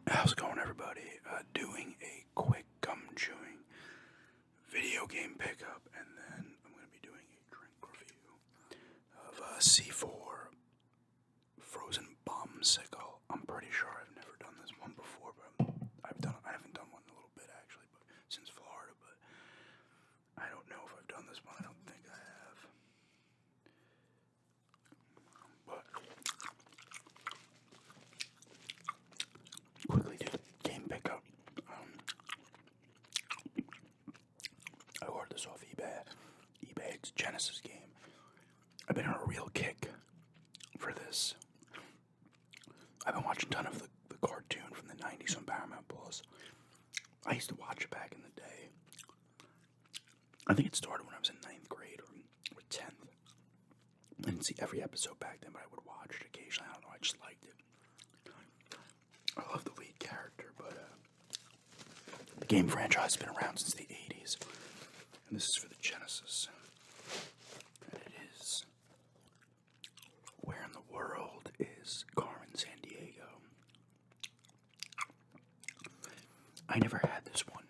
How's it going, everybody? Doing a quick gum chewing video game pickup, and then I'm going to be doing a drink review of C4 Frozen Bombsicle. I'm pretty sure I've never done this one before, but I haven't done one in a little bit actually, but since Florida, but I don't know if I've done this one. I don't think I have. But quickly do game pickup. I ordered this off eBay. It's a Genesis game. I've been on a real kick for this. I've been watching a ton of the cartoon from the 90s on Paramount Plus. I used to watch it back in the day. I think it started when I was in 9th grade or 10th. I didn't see every episode back then, but I would watch it occasionally. I don't know, I just liked it. I love the lead character, but the game franchise has been around since the 80s. And this is for the Genesis. And it is Where in the World is Carmen Sandiego? I never had this one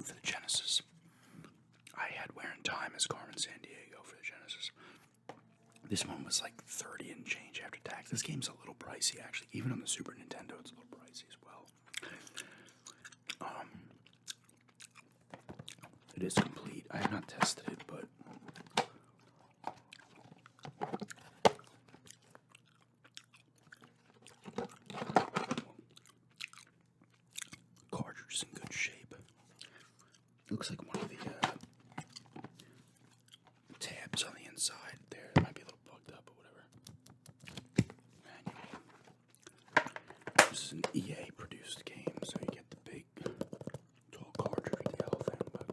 for the Genesis. I had Where in Time as Carmen Sandiego for the Genesis. This one was like 30 and change after tax. This game's a little pricey, actually. Even on the Super Nintendo, it's a little pricey as well. It is complete. I have not tested it, but cartridge is in good shape. Looks like one of the tabs on the inside there might be a little bugged up or whatever. Manual. This is an EA produced game, so you get the big tall cartridge with the yellow thing, but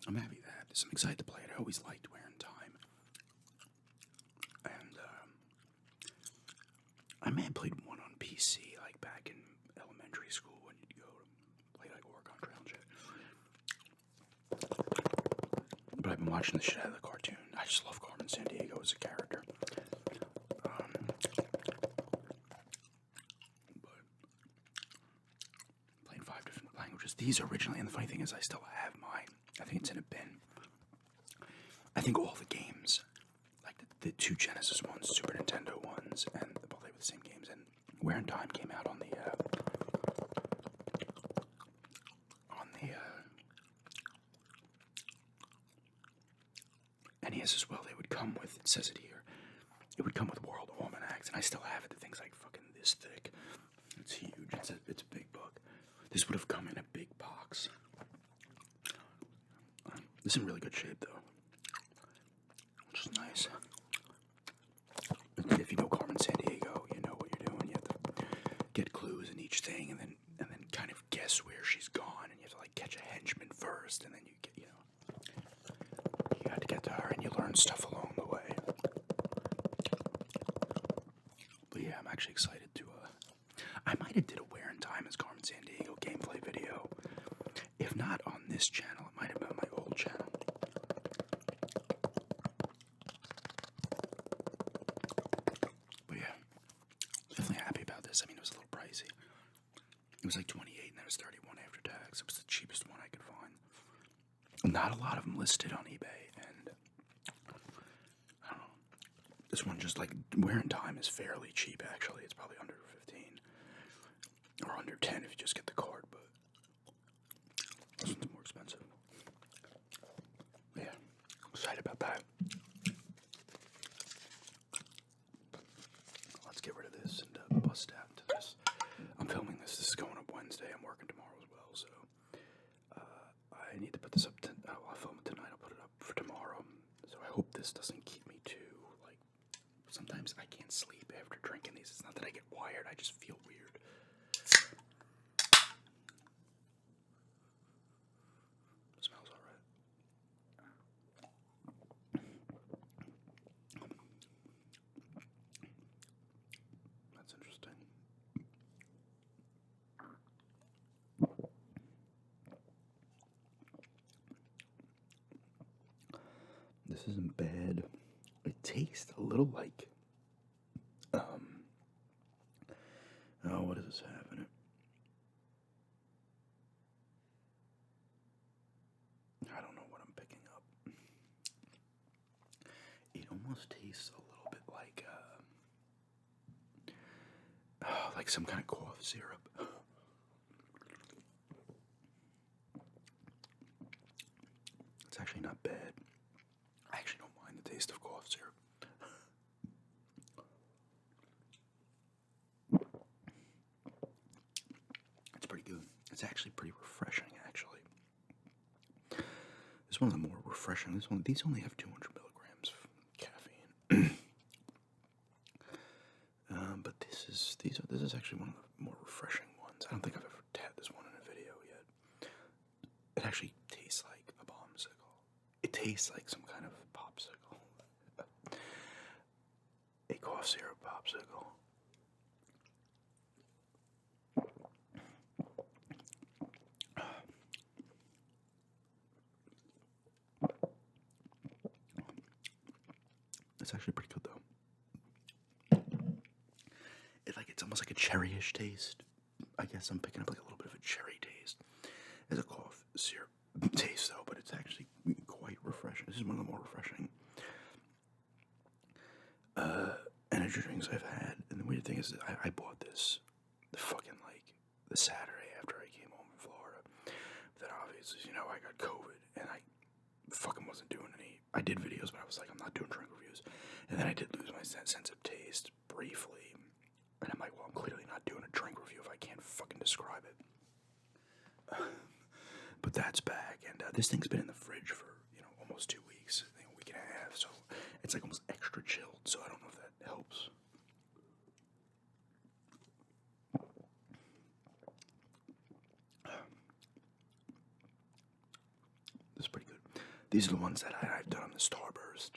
I'm happy with that. I'm excited to play it. I always liked Where in Time. And I may have played one on PC, like back in elementary school when you'd go to play like Oregon Trail and shit. But I've been watching the shit out of the cartoon. I just love Carmen Sandiego as a character. But playing 5 different languages. These originally, and the funny thing is I still have mine. I think it's in a bin. I think all the games, like the two Genesis ones, Super Nintendo ones, and well, they were the same games, and Where in Time came out on the NES as well. They would come with, it says it here, it would come with World Almanacs, and I still have it. The thing's like fucking this thick. It's huge. It's a big book. This would have come in a big box. It's in really good shape though, which is nice. If you know Carmen Sandiego, you know what you're doing. You have to get clues in each thing, and then kind of guess where she's gone, and you have to like catch a henchman first, and then you get, you have to get to her, and you learn stuff along the way. But yeah, I'm actually excited to. I might have did a Where in Time as Carmen Sandiego gameplay video. If not on this channel, it might have been on my old channel. But yeah, definitely happy about this. I mean, it was a little pricey. It was like 28, and then it was 31 after tax. It was the cheapest one I could find. Not a lot of them listed on eBay, and I don't know. This one just like Where in Time is fairly cheap. Actually, it's probably under 15 or under 10 if you just get the card, but this one's more expensive. But yeah, excited about that. Let's get rid of this and bust out to this. I'm filming this. This is going up Wednesday. I'm working tomorrow as well, so I need to put this up. I'll film it tonight. I'll put it up for tomorrow. So I hope this doesn't keep me too, like, sometimes I can't sleep after drinking these. It's not that I get wired. I just feel weird. Smells alright. That's interesting. This isn't bad. It tastes a little like almost tastes a little bit like some kind of cough syrup. It's actually not bad. I actually don't mind the taste of cough syrup. It's pretty good. It's actually pretty refreshing, actually. It's one of the more refreshing. These only have 200 milligrams of caffeine. But this is actually one of the more refreshing ones. I don't think I've ever had this one in a video yet. It actually tastes like a bombsicle. It tastes like some kind of popsicle. A cough syrup popsicle. It's actually pretty good though. It's almost like a cherryish taste. I guess I'm picking up like a little bit of a cherry taste. It's a cough syrup taste though, but it's actually quite refreshing. This is one of the more refreshing energy drinks I've had. And the weird thing is that I bought this the Saturday after I came home in Florida. But then obviously, I got COVID and I fucking wasn't doing any. I did videos, but I was like, I'm not doing drink reviews. And then I did lose my sense of taste briefly. And I'm like, well, I'm clearly not doing a drink review if I can't fucking describe it. But that's back, and this thing's been in the fridge for, almost 2 weeks, a week and a half, so it's like almost extra chilled, so I don't know if that helps. This is pretty good. These are the ones that I've done on the Starburst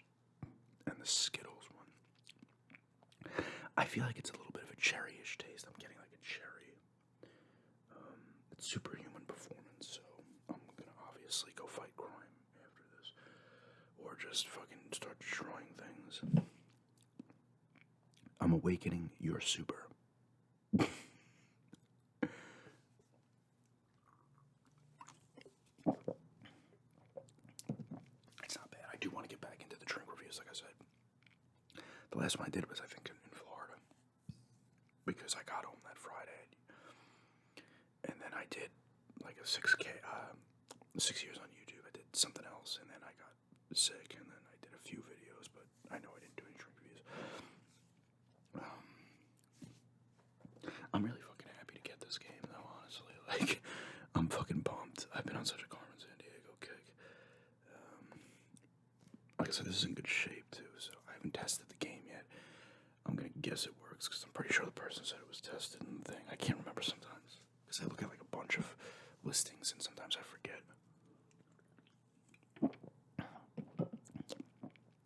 and the Skittles one. I feel like it's a little bit of a cherryish taste. I'm getting like a cherry. It's superhuman performance, so I'm gonna obviously go fight crime after this. Or just fucking start destroying things. I'm awakening your super. It's not bad. I do want to get back into the drink reviews, like I said. The last one I did was, I think, in Florida. Because I got home that Friday. And then I did like a 6 years on YouTube. I did something else, and then I got sick, and then I did a few videos, but I know I didn't do any drink reviews. I'm really fucking happy to get this game, though, honestly. Like, I'm fucking pumped. I've been on such a Carmen Sandiego kick. Like I said, this is in good shape, too, so I haven't tested the game yet. I'm gonna guess it works, because I'm pretty sure the person said it was tested in the thing. I can't remember sometimes, because I look at like a bunch of listings, and sometimes I forget.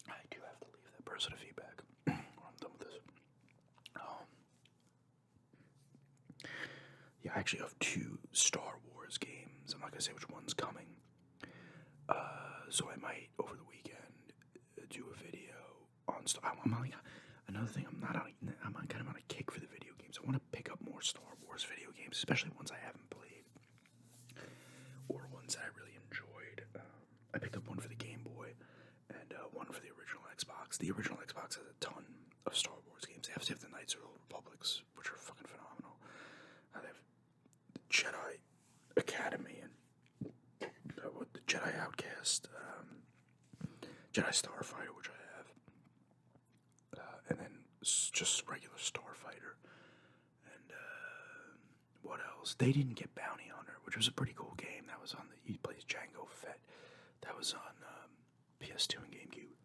I do have to leave that person a feedback, or I'm done with this. Yeah, I actually have 2 Star Wars games. I'm not gonna say which one's coming. So I might, over the weekend, do a video on another thing, I'm kind of on a kick for the video games. I want to pick up more Star Wars video games, especially ones I haven't played, or ones that I really enjoyed. I picked up one for the Game Boy, and one for the original Xbox. The original Xbox has a ton of Star Wars games. They have the Knights of the Old Republics, which are fucking phenomenal. They have the Jedi Academy and the Jedi Outcast, Jedi Starfighter, which I have, and then just regular Starfighter. And what else? They didn't get Bounty Hunter, which was a pretty cool game. That was he plays Jango Fett. That was on PS2 and GameCube.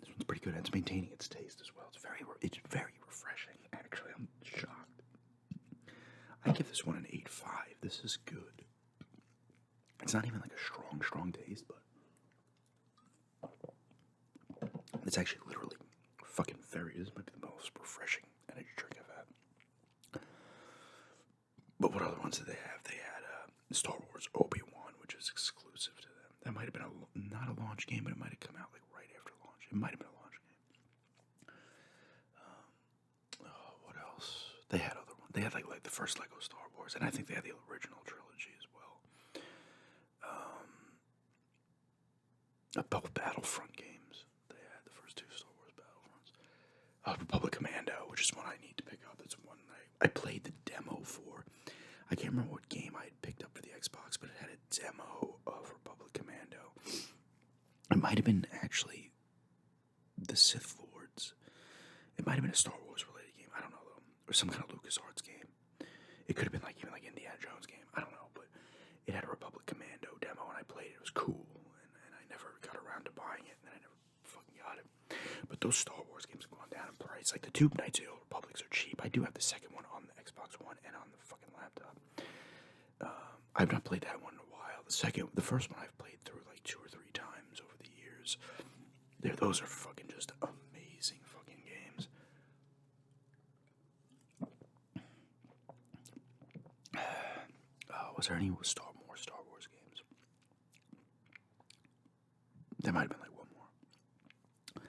This one's pretty good, and it's maintaining its taste as well. It's very refreshing. Actually, I'm shocked. I give this one an 8.5. This is good. It's not even like a strong taste, but it's actually literally fucking this might be the most refreshing energy drink I've had. But what other ones did they have? They had Star Wars Obi-Wan, which is exclusive to them. That might have been not a launch game, but it might have come out like right after launch. It might have been a launch game. What else? They had other ones. They had like the first Lego Star Wars, and I think they had the original trilogy as well. both Battlefront games. They had the first two Star Wars Battlefronts. Republic Commando, which is one I need to pick up. It's one I played the demo for. I can't remember what game I had picked up for the Xbox, but it had a demo of Republic Commando. It might have been actually the Sith Lords. It might have been a Star Wars related game. I don't know though, or some kind of LucasArts game. It could have been like even like Indiana Jones game. I don't know, but it had a Republic Commando demo, and I played it. It was cool, and I never got around to buying it, and I never fucking got it. But those Star Wars games have gone down in price. Like the two Knights of the Old Republics are cheap. I do have the second one on the Xbox One and on the fucking laptop. I've not played that one in a while. The first one I've played through like 2 or 3 times over the years. Those are fucking just amazing fucking games. Was there any more Star Wars games? There might have been like one more.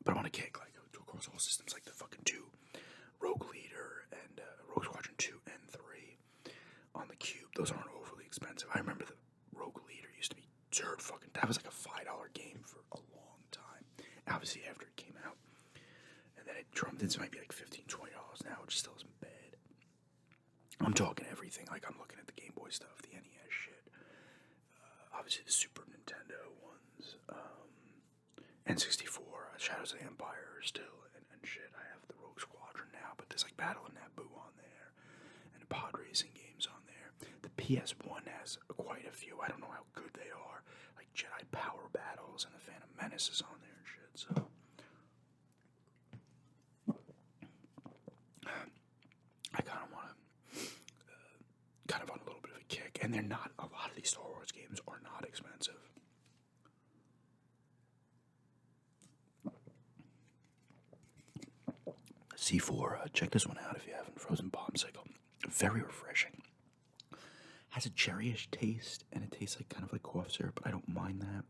But I want to kick like across all systems, like the fucking 2 Rogue Leader and Rogue Squadron 2 and 3 on the Cube. Those aren't overly expensive. I remember the Rogue Leader used to be dirt fucking. That was like a $5 game for a long time. Obviously after it came out, and then it drummed into maybe like $15, $20 now, which still isn't bad. I'm talking everything. Like I'm looking at the Game Boy stuff, the NES shit. Obviously the Super Nintendo ones. N64, Shadows of the Empire still, and shit. I have the Rogue Squadron now, but there's like Battle of Naboo on there, and pod racing games on there. The PS1 has quite a few. I don't know how good they are. Like Jedi Power Battles and the Phantom Menace is on there and shit, so. I kind of want to, kind of on a little bit of a kick, and they're not, a lot of these Star Wars games are not expensive. C4, check this one out if you haven't. Frozen Bombsicle. Very refreshing. Has a cherryish taste, and it tastes like kind of like cough syrup, but I don't mind that.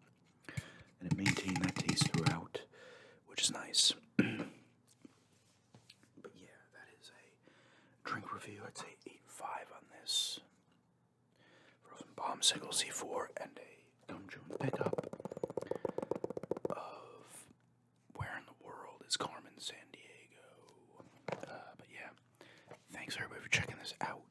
And it maintained that taste throughout, which is nice. But yeah, that is a drink review. I'd say 8.5 on this. Frozen Bombsicle C4 and a gum chewing pickup of Where in the World is Carmen Sandiego. But yeah, thanks everybody for checking this out.